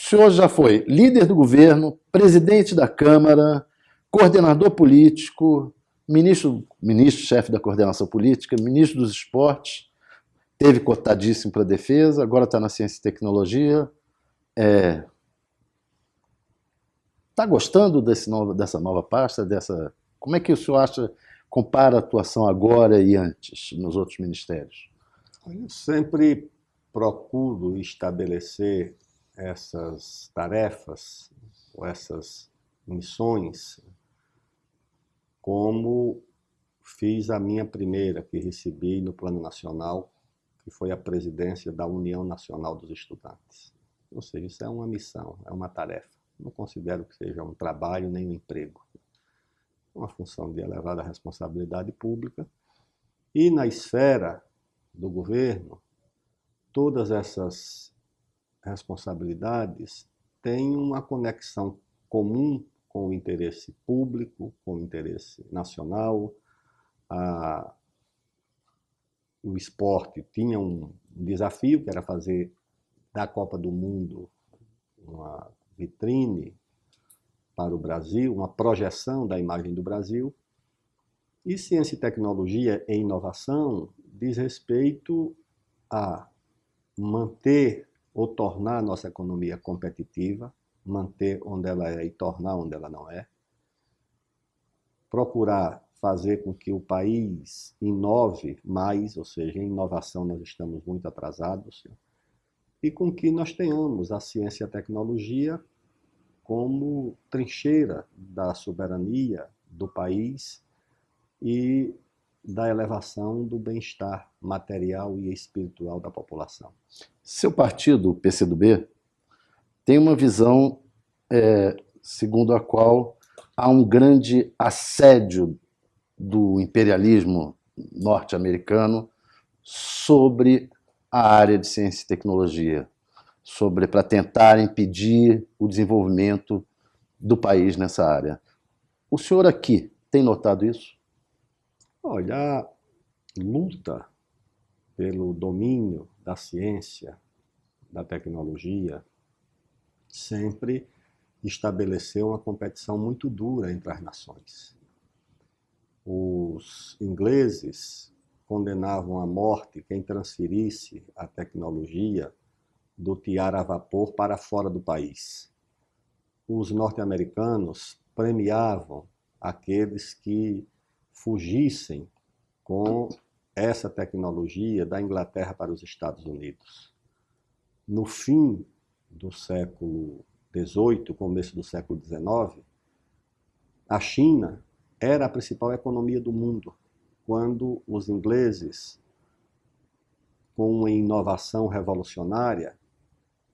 senhor já foi líder do governo, presidente da Câmara, coordenador político, ministro-chefe da coordenação política, ministro dos esportes, teve cotadíssimo para a defesa, agora está na ciência e tecnologia. Está gostando dessa nova pasta? Como é que o senhor compara a atuação agora e antes nos outros ministérios? Eu sempre procuro estabelecer essas tarefas ou essas missões como fiz a minha primeira, que recebi no Plano Nacional, que foi a presidência da União Nacional dos Estudantes. Ou seja, isso é uma missão, é uma tarefa. Não considero que seja um trabalho nem um emprego. É uma função de elevada responsabilidade pública. E na esfera do governo, todas essas responsabilidades têm uma conexão comum com o interesse público, com o interesse nacional. O esporte tinha um desafio, que era fazer da Copa do Mundo uma vitrine para o Brasil, uma projeção da imagem do Brasil. E ciência e tecnologia e inovação diz respeito a manter ou tornar a nossa economia competitiva, manter onde ela é e tornar onde ela não é, procurar fazer com que o país inove mais, ou seja, em inovação nós estamos muito atrasados, e com que nós tenhamos a ciência e a tecnologia como trincheira da soberania do país e da elevação do bem-estar material e espiritual da população. Seu partido, o PCdoB, tem uma visão segundo a qual há um grande assédio do imperialismo norte-americano sobre a área de ciência e tecnologia, para tentar impedir o desenvolvimento do país nessa área. O senhor aqui tem notado isso? Olha, a luta pelo domínio da ciência, da tecnologia, sempre estabeleceu uma competição muito dura entre as nações. Os ingleses condenavam à morte quem transferisse a tecnologia do tiar a vapor para fora do país. Os norte-americanos premiavam aqueles que fugissem com essa tecnologia da Inglaterra para os Estados Unidos. No fim do século XVIII, começo do século XIX, a China era a principal economia do mundo, quando os ingleses, com uma inovação revolucionária,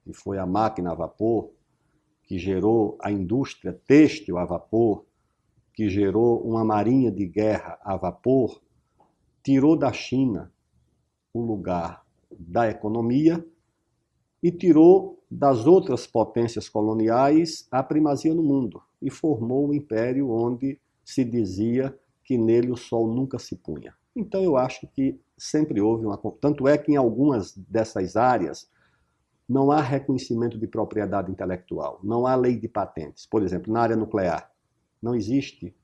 que foi a máquina a vapor, que gerou a indústria têxtil a vapor, que gerou uma marinha de guerra a vapor, tirou da China o lugar da economia e tirou das outras potências coloniais a primazia no mundo e formou um império onde se dizia que nele o sol nunca se punha. Então eu acho que sempre houve uma... Tanto é que em algumas dessas áreas não há reconhecimento de propriedade intelectual, não há lei de patentes. Por exemplo, na área nuclear, não existe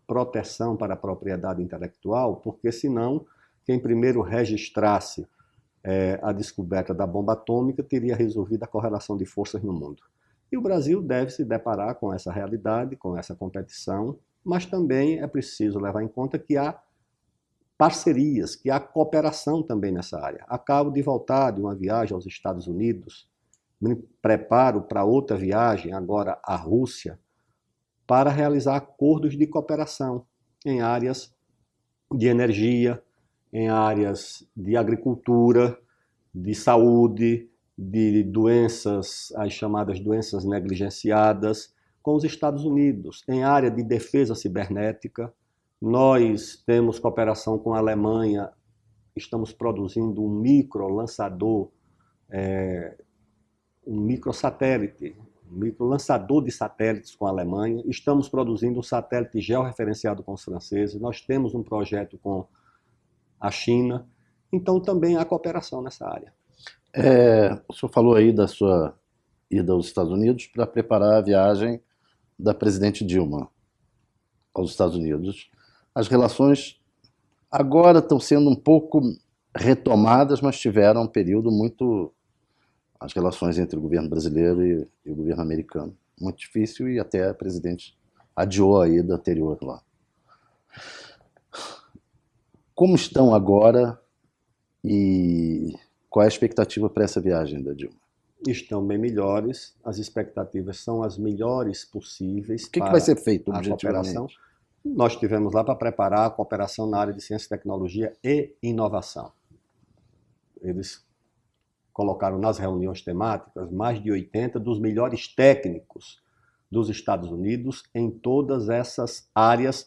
proteção para a propriedade intelectual, porque senão quem primeiro registrasse a descoberta da bomba atômica teria resolvido a correlação de forças no mundo. E o Brasil deve se deparar com essa realidade, com essa competição, mas também é preciso levar em conta que há parcerias, que há cooperação também nessa área. Acabo de voltar de uma viagem aos Estados Unidos, me preparo para outra viagem, agora à Rússia, para realizar acordos de cooperação em áreas de energia, em áreas de agricultura, de saúde, de doenças, as chamadas doenças negligenciadas, com os Estados Unidos, em área de defesa cibernética. Nós temos cooperação com a Alemanha, estamos produzindo um microlançador, um microsatélite, um microlançador de satélites com a Alemanha, estamos produzindo um satélite georreferenciado com os franceses, nós temos um projeto com a China, então também há cooperação nessa área. O senhor falou aí da sua ida aos Estados Unidos para preparar a viagem da presidente Dilma aos Estados Unidos. As relações agora estão sendo um pouco retomadas, mas tiveram um período muito... As relações entre o governo brasileiro e o governo americano. Muito difícil, e até a presidente adiou a ida anterior lá. Como estão agora e qual é a expectativa para essa viagem da Dilma? Estão bem melhores, as expectativas são as melhores possíveis. O que vai ser feito a cooperação. objetivamente? Nós estivemos lá para preparar a cooperação na área de ciência, tecnologia e inovação. Eles colocaram nas reuniões temáticas mais de 80 dos melhores técnicos dos Estados Unidos em todas essas áreas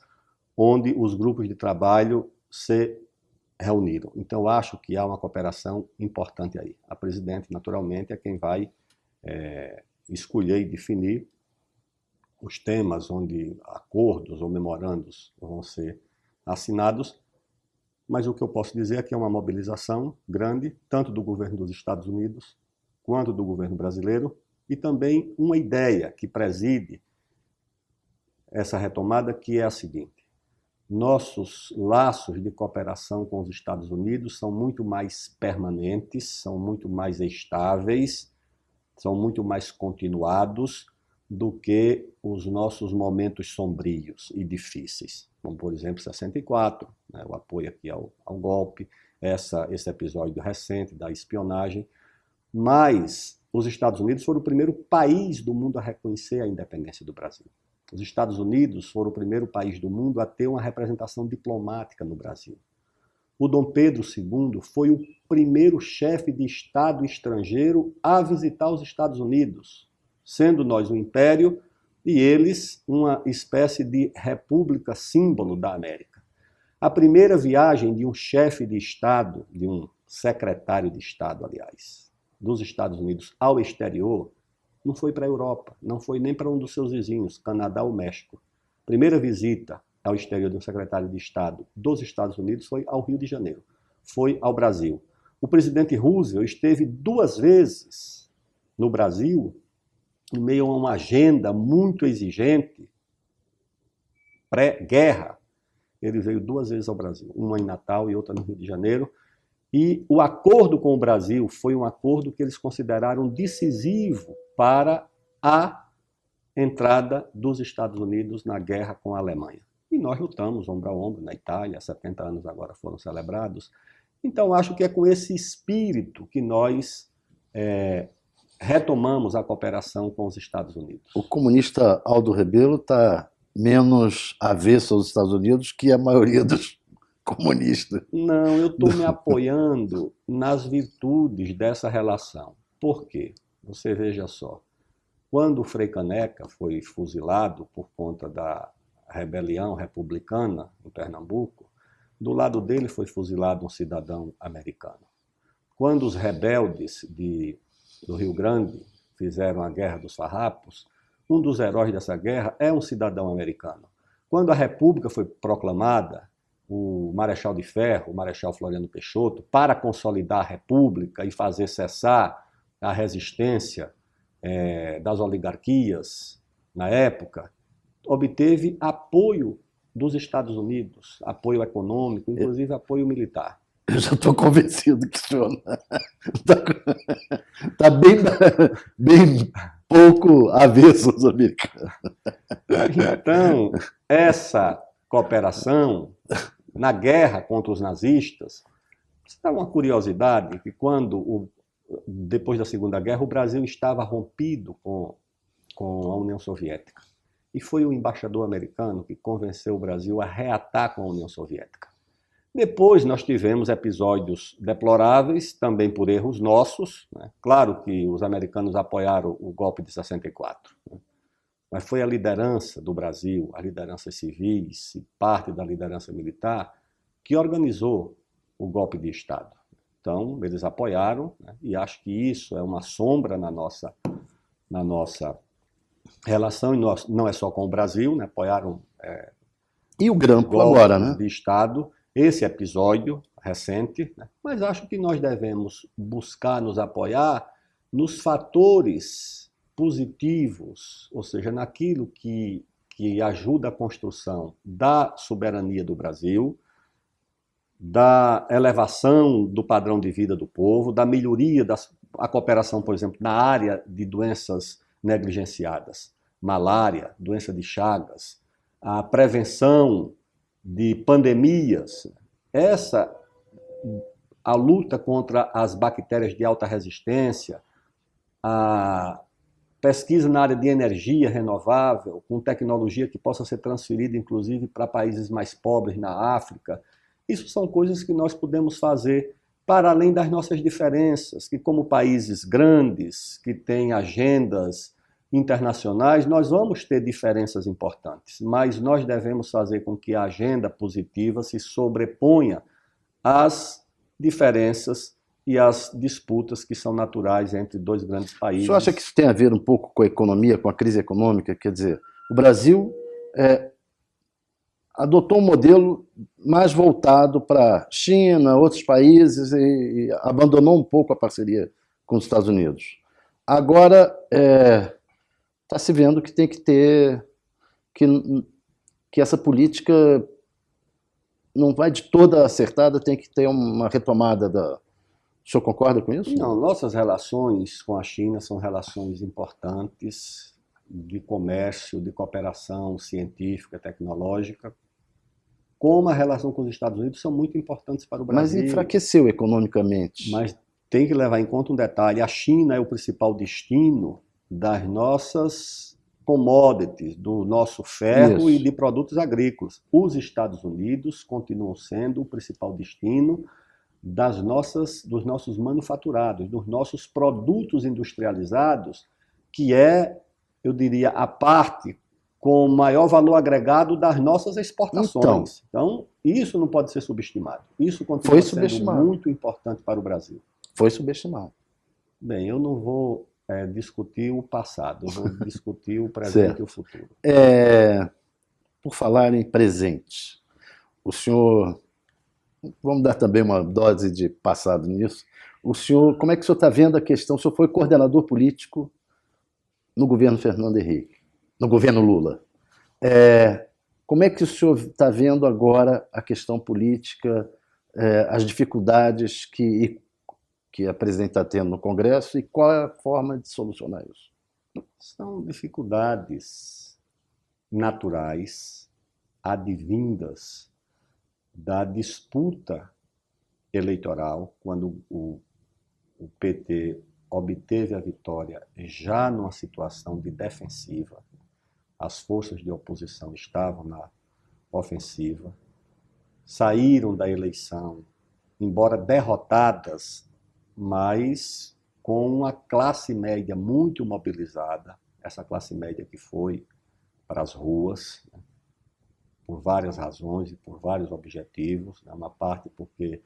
onde os grupos de trabalho se reuniram. Então, acho que há uma cooperação importante aí. A presidente, naturalmente, é quem vai escolher e definir os temas onde acordos ou memorandos vão ser assinados, mas o que eu posso dizer é que é uma mobilização grande, tanto do governo dos Estados Unidos quanto do governo brasileiro, e também uma ideia que preside essa retomada, que é a seguinte: nossos laços de cooperação com os Estados Unidos são muito mais permanentes, são muito mais estáveis, são muito mais continuados do que os nossos momentos sombrios e difíceis. Como, por exemplo, 64, né, o apoio aqui ao golpe, esse episódio recente da espionagem. Mas os Estados Unidos foram o primeiro país do mundo a reconhecer a independência do Brasil. Os Estados Unidos foram o primeiro país do mundo a ter uma representação diplomática no Brasil. O Dom Pedro II foi o primeiro chefe de Estado estrangeiro a visitar os Estados Unidos, sendo nós um império e eles uma espécie de república símbolo da América. A primeira viagem de um chefe de Estado, de um secretário de Estado, aliás, dos Estados Unidos ao exterior, não foi para a Europa, não foi nem para um dos seus vizinhos, Canadá ou México. Primeira visita ao exterior de um secretário de Estado dos Estados Unidos foi ao Rio de Janeiro, foi ao Brasil. O presidente Roosevelt esteve 2 vezes no Brasil, em meio a uma agenda muito exigente, pré-guerra. Ele veio 2 vezes ao Brasil, uma em Natal e outra no Rio de Janeiro. E o acordo com o Brasil foi um acordo que eles consideraram decisivo para a entrada dos Estados Unidos na guerra com a Alemanha. E nós lutamos ombro a ombro na Itália, 70 anos agora foram celebrados. Então, acho que é com esse espírito que nós retomamos a cooperação com os Estados Unidos. O comunista Aldo Rebelo está menos avesso aos Estados Unidos que a maioria dos comunistas. Não, eu estou me apoiando nas virtudes dessa relação. Por quê? Você veja só, quando o Frei Caneca foi fuzilado por conta da rebelião republicana em Pernambuco, do lado dele foi fuzilado um cidadão americano. Quando os rebeldes do Rio Grande fizeram a Guerra dos Farrapos, um dos heróis dessa guerra é um cidadão americano. Quando a República foi proclamada, o Marechal de Ferro, o Marechal Floriano Peixoto, para consolidar a República e fazer cessar a resistência das oligarquias na época, obteve apoio dos Estados Unidos, apoio econômico, inclusive apoio militar. Eu já estou convencido que o senhor está bem pouco avesso aos americanos. Então, essa cooperação na guerra contra os nazistas, é uma curiosidade que depois da Segunda Guerra, o Brasil estava rompido com a União Soviética. E foi o embaixador americano que convenceu o Brasil a reatar com a União Soviética. Depois nós tivemos episódios deploráveis, também por erros nossos, né? Claro que os americanos apoiaram o golpe de 64, né? Mas foi a liderança do Brasil, a liderança civis e parte da liderança militar, que organizou o golpe de Estado. Então, eles apoiaram, né? E acho que isso é uma sombra na nossa relação, e não é só com o Brasil, né? Apoiaram e o grampo agora, né? De Estado, esse episódio recente, né? Mas acho que nós devemos buscar nos apoiar nos fatores positivos, ou seja, naquilo que ajuda a construção da soberania do Brasil, da elevação do padrão de vida do povo, da melhoria da cooperação, por exemplo, na área de doenças negligenciadas, malária, doença de Chagas, a prevenção de pandemias, a luta contra as bactérias de alta resistência, a pesquisa na área de energia renovável, com tecnologia que possa ser transferida, inclusive, para países mais pobres na África. Isso são coisas que nós podemos fazer para além das nossas diferenças, que como países grandes, que têm agendas internacionais, nós vamos ter diferenças importantes, mas nós devemos fazer com que a agenda positiva se sobreponha às diferenças e as disputas que são naturais entre dois grandes países. O senhor acha que isso tem a ver um pouco com a economia, com a crise econômica? Quer dizer, o Brasil adotou um modelo mais voltado para China, outros países, e abandonou um pouco a parceria com os Estados Unidos. Agora está se vendo que tem que ter que essa política não vai de toda acertada, tem que ter uma retomada da... O senhor concorda com isso? Não, nossas relações com a China são relações importantes de comércio, de cooperação científica, tecnológica, como a relação com os Estados Unidos são muito importantes para o Brasil. Mas enfraqueceu economicamente. Mas tem que levar em conta um detalhe, a China é o principal destino das nossas commodities, do nosso ferro e de produtos agrícolas. Os Estados Unidos continuam sendo o principal destino dos nossos manufaturados, dos nossos produtos industrializados, que é, eu diria, a parte com maior valor agregado das nossas exportações. Então isso não pode ser subestimado. Isso continua sendo muito importante para o Brasil. Foi subestimado. Bem, eu não vou discutir o passado, eu vou discutir o presente e o futuro. Por falar em presente, o senhor... Vamos dar também uma dose de passado nisso. O senhor, como é que o senhor está vendo a questão? O senhor foi coordenador político no governo Fernando Henrique, no governo Lula. Como é que o senhor está vendo agora a questão política, as dificuldades que a presidente está tendo no Congresso e qual é a forma de solucionar isso? São dificuldades naturais, advindas da disputa eleitoral, quando o PT obteve a vitória já numa situação de defensiva. As forças de oposição estavam na ofensiva, saíram da eleição, embora derrotadas, mas com uma classe média muito mobilizada, essa classe média que foi para as ruas, por várias razões e por vários objetivos, uma parte porque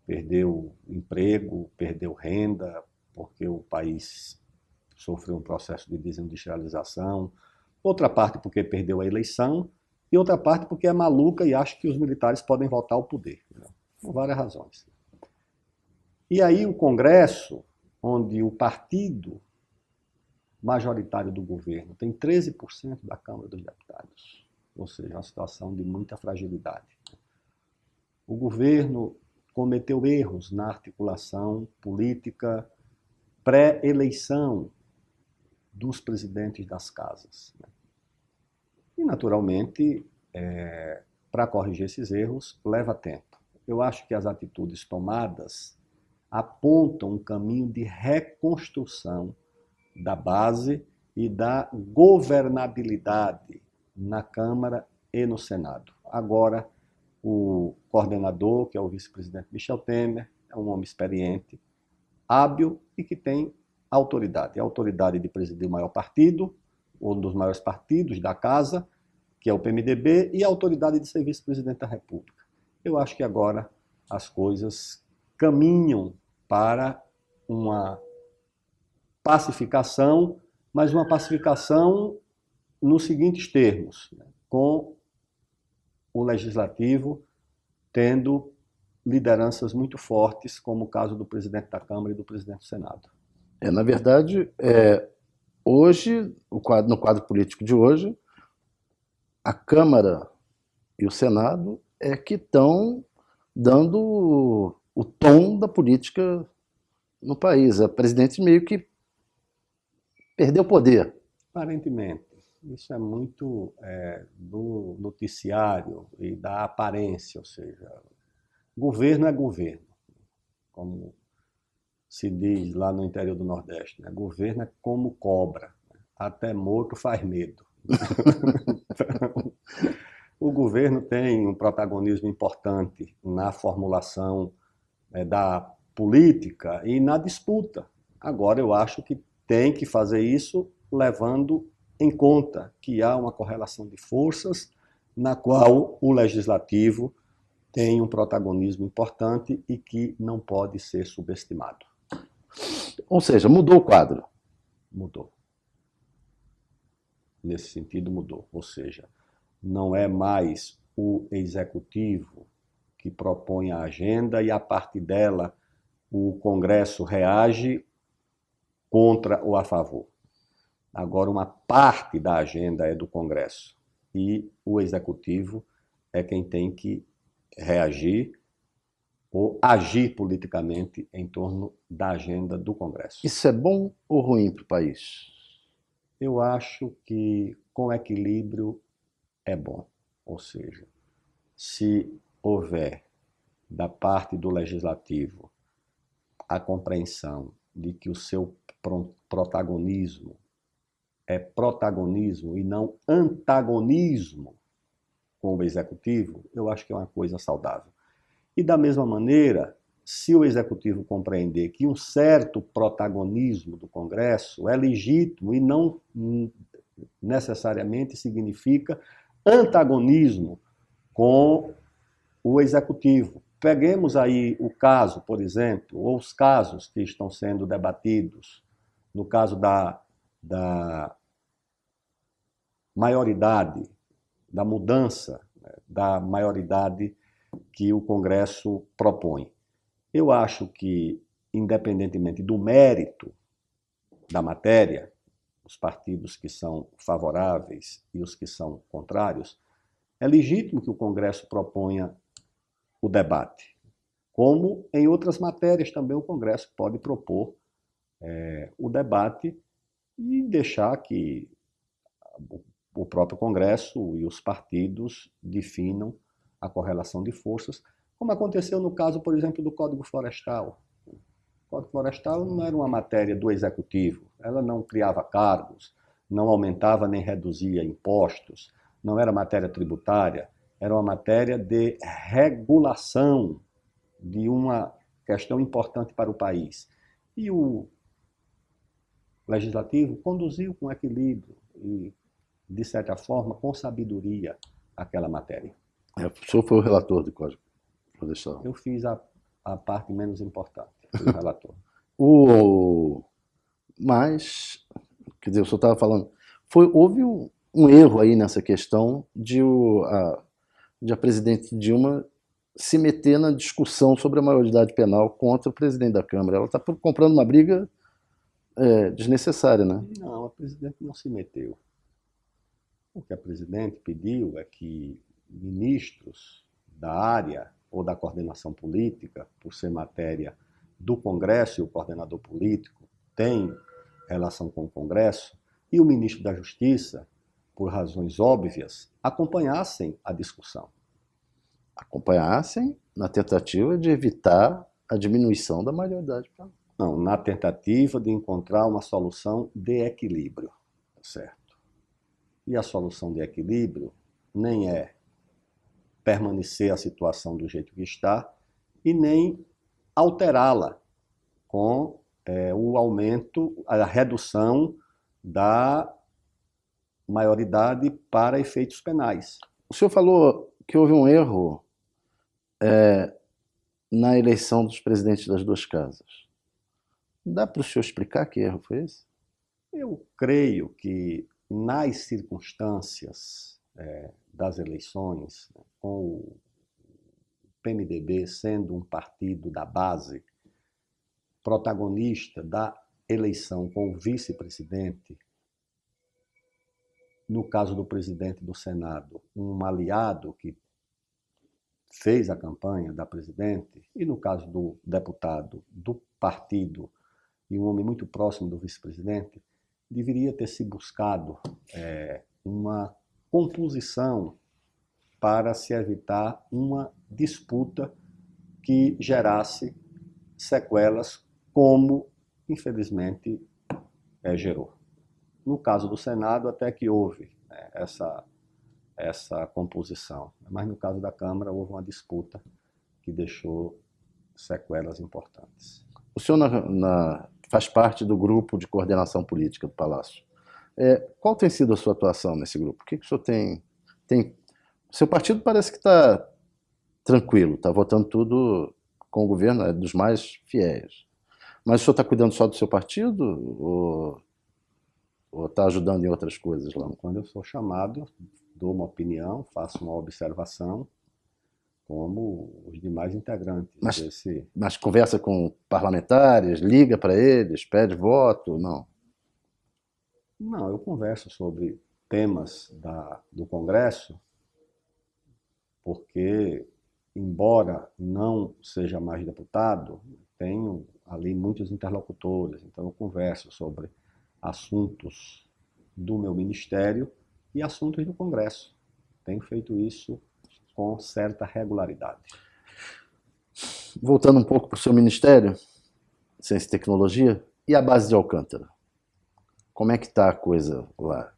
perdeu emprego, perdeu renda, porque o país sofreu um processo de desindustrialização, outra parte porque perdeu a eleição e outra parte porque é maluca e acha que os militares podem voltar ao poder, por várias razões. E aí o Congresso, onde o partido majoritário do governo tem 13% da Câmara dos Deputados, ou seja, uma situação de muita fragilidade. O governo cometeu erros na articulação política pré-eleição dos presidentes das casas. E, naturalmente, para corrigir esses erros, leva tempo. Eu acho que as atitudes tomadas apontam um caminho de reconstrução da base e da governabilidade na Câmara e no Senado. Agora, o coordenador, que é o vice-presidente Michel Temer, é um homem experiente, hábil e que tem autoridade. A autoridade de presidir o maior partido, um dos maiores partidos da casa, que é o PMDB, e a autoridade de ser vice-presidente da República. Eu acho que agora as coisas caminham para uma pacificação, mas uma pacificação nos seguintes termos, com o Legislativo tendo lideranças muito fortes, como o caso do presidente da Câmara e do presidente do Senado. Na verdade, hoje, no quadro político de hoje, a Câmara e o Senado é que estão dando o tom da política no país. A presidente meio que perdeu poder. Aparentemente, isso é muito do noticiário e da aparência, ou seja, governo é governo, como se diz lá no interior do Nordeste, né? Governo é como cobra, até morto faz medo. Então, o governo tem um protagonismo importante na formulação da política e na disputa. Agora, eu acho que tem que fazer isso levando em conta que há uma correlação de forças na qual o legislativo tem um protagonismo importante e que não pode ser subestimado. Ou seja, mudou o quadro. Mudou. Nesse sentido, mudou. Ou seja, não é mais o executivo que propõe a agenda e, a partir dela, o Congresso reage contra ou a favor. Agora, uma parte da agenda é do Congresso e o executivo é quem tem que reagir ou agir politicamente em torno da agenda do Congresso. Isso é bom ou ruim para o país? Eu acho que com equilíbrio é bom. Ou seja, se houver da parte do legislativo a compreensão de que o seu protagonismo é protagonismo e não antagonismo com o executivo, eu acho que é uma coisa saudável. E da mesma maneira, se o executivo compreender que um certo protagonismo do Congresso é legítimo e não necessariamente significa antagonismo com o executivo. Peguemos aí o caso, por exemplo, ou os casos que estão sendo debatidos, no caso da maioridade, da mudança da maioridade que o Congresso propõe. Eu acho que, independentemente do mérito da matéria, os partidos que são favoráveis e os que são contrários, é legítimo que o Congresso proponha o debate. Como em outras matérias também o Congresso pode propor o debate e deixar que o próprio Congresso e os partidos definam a correlação de forças, como aconteceu no caso, por exemplo, do Código Florestal. O Código Florestal não era uma matéria do Executivo, ela não criava cargos, não aumentava nem reduzia impostos, não era matéria tributária, era uma matéria de regulação de uma questão importante para o país. E o Legislativo conduziu com equilíbrio e, de certa forma, com sabedoria aquela matéria. O senhor foi o relator do Código Florestal. Eu fiz a parte menos importante, fui o relator. Mas, quer dizer, o senhor estava falando, houve um erro aí nessa questão de a presidente Dilma se meter na discussão sobre a maioridade penal contra o presidente da Câmara. Ela está comprando uma briga desnecessária, né? Não, a presidente não se meteu. O que a presidente pediu é que ministros da área ou da coordenação política, por ser matéria do Congresso e o coordenador político tem relação com o Congresso, e o ministro da Justiça, por razões óbvias, acompanhassem a discussão. Acompanhassem na tentativa de evitar a diminuição da maioridade penal. Não, na tentativa de encontrar uma solução de equilíbrio, certo? E a solução de equilíbrio nem é permanecer a situação do jeito que está e nem alterá-la com o aumento, a redução da maioridade para efeitos penais. O senhor falou que houve um erro na eleição dos presidentes das duas casas. Dá para o senhor explicar que erro foi esse? Eu creio que nas circunstâncias das eleições, com o PMDB sendo um partido da base, protagonista da eleição com o vice-presidente no caso do presidente do Senado, um aliado que fez a campanha da presidente, e no caso do deputado do partido e um homem muito próximo do vice-presidente, deveria ter se buscado uma composição para se evitar uma disputa que gerasse sequelas como, infelizmente, gerou. No caso do Senado, até que houve essa composição, mas no caso da Câmara houve uma disputa que deixou sequelas importantes. O senhor faz parte do grupo de coordenação política do Palácio. Qual tem sido a sua atuação nesse grupo? O que o senhor tem... Seu partido parece que está tranquilo, está votando tudo com o governo, é dos mais fiéis. Mas o senhor está cuidando só do seu partido ou está ajudando em outras coisas lá? Quando eu sou chamado, dou uma opinião, faço uma observação, como os demais integrantes desse... Mas conversa com parlamentares, liga para eles, pede voto, não? Não, eu converso sobre temas do Congresso, porque, embora não seja mais deputado, tenho ali muitos interlocutores, então eu converso sobre assuntos do meu ministério e assuntos do Congresso. Tenho feito isso com certa regularidade. Voltando um pouco para o seu ministério, Ciência e Tecnologia, e a base de Alcântara? Como é que está a coisa lá?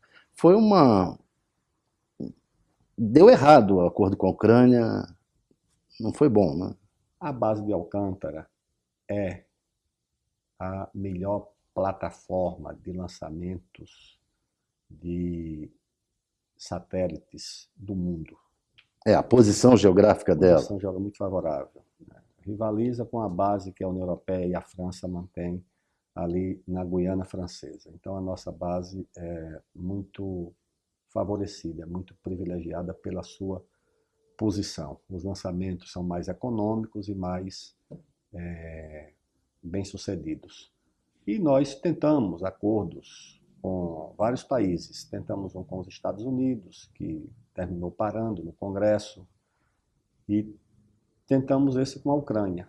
Deu errado o acordo com a Ucrânia, não foi bom, né? A base de Alcântara é a melhor plataforma de lançamentos de satélites do mundo. A posição geográfica dela. A posição geográfica é muito favorável. Rivaliza com a base que a União Europeia e a França mantêm ali na Guiana Francesa. Então a nossa base é muito favorecida, é muito privilegiada pela sua posição. Os lançamentos são mais econômicos e mais bem-sucedidos. E nós tentamos acordos com vários países. Tentamos um com os Estados Unidos, que terminou parando no Congresso, e tentamos esse com a Ucrânia.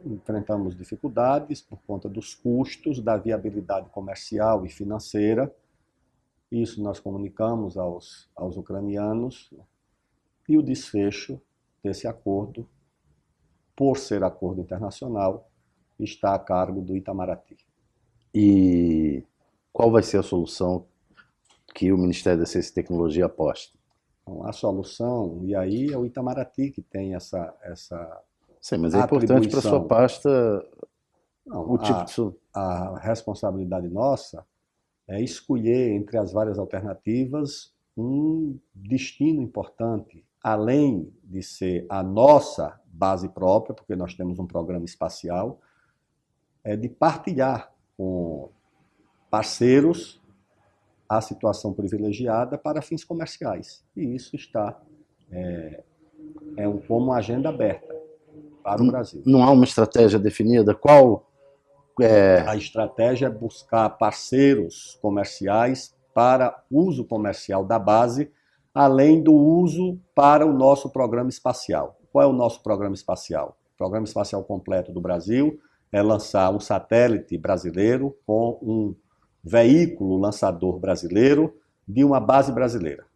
Enfrentamos dificuldades por conta dos custos, da viabilidade comercial e financeira. Isso nós comunicamos aos ucranianos, e o desfecho desse acordo, por ser acordo internacional, está a cargo do Itamaraty. E qual vai ser a solução que o Ministério da Ciência e Tecnologia aposta? Então, a solução, e aí é o Itamaraty que tem essa Sim, mas é importante para a sua pasta. Não, o tipo a responsabilidade nossa é escolher entre as várias alternativas um destino importante, além de ser a nossa base própria, porque nós temos um programa espacial, de partilhar com parceiros a situação privilegiada para fins comerciais. E isso está como agenda aberta para o Brasil. Não há uma estratégia definida? Qual é? A estratégia é buscar parceiros comerciais para uso comercial da base, além do uso para o nosso programa espacial. Qual é o nosso programa espacial? O programa espacial completo do Brasil é lançar um satélite brasileiro com um veículo lançador brasileiro de uma base brasileira.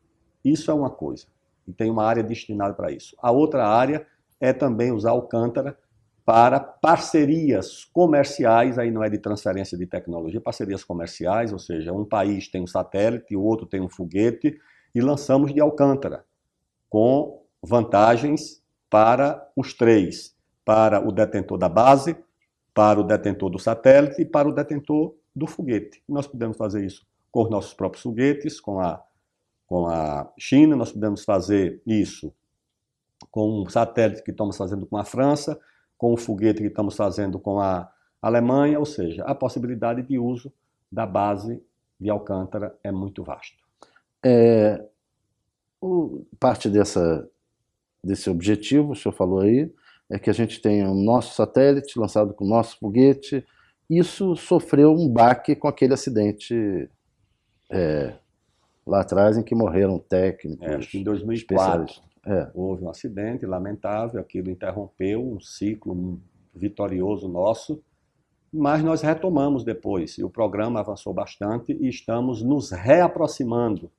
Isso é uma coisa, e tem uma área destinada para isso. A outra área é também usar Alcântara para parcerias comerciais, aí não é de transferência de tecnologia, parcerias comerciais, ou seja, um país tem um satélite, o outro tem um foguete, e lançamos de Alcântara, com vantagens para os três, para o detentor da base, para o detentor do satélite e para o detentor do foguete. Nós podemos fazer isso com os nossos próprios foguetes, com a China, nós podemos fazer isso com um satélite que estamos fazendo com a França, com o foguete que estamos fazendo com a Alemanha, ou seja, a possibilidade de uso da base de Alcântara é muito vasta. Parte desse objetivo, o senhor falou aí, é que a gente tenha o nosso satélite lançado com o nosso foguete. Isso sofreu um baque com aquele acidente lá atrás em que morreram técnicos, Acho que em 2004 especialistas. houve um acidente lamentável, aquilo interrompeu um ciclo vitorioso nosso, mas nós retomamos depois, e o programa avançou bastante e estamos nos reaproximando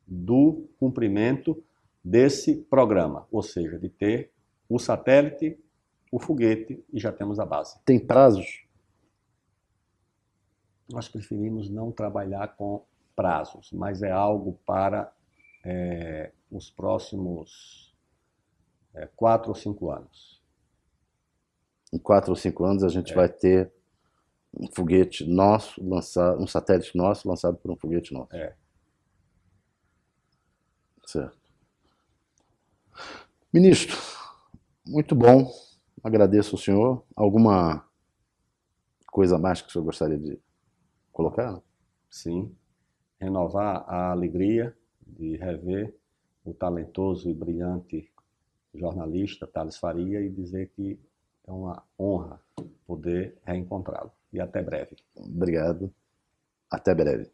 do cumprimento desse programa, ou seja, de ter o satélite, o foguete e já temos a base. Tem prazos? Nós preferimos não trabalhar com prazos, mas é algo para os próximos 4 ou 5 anos. Em 4 ou 5 anos a gente vai ter um foguete nosso lançado, um satélite nosso lançado por um foguete nosso. Certo. Ministro, muito bom. Agradeço ao senhor. Alguma coisa mais que o senhor gostaria de colocar? Sim. Renovar a alegria de rever o talentoso e brilhante jornalista Thales Faria e dizer que é uma honra poder reencontrá-lo. E até breve. Obrigado. Até breve.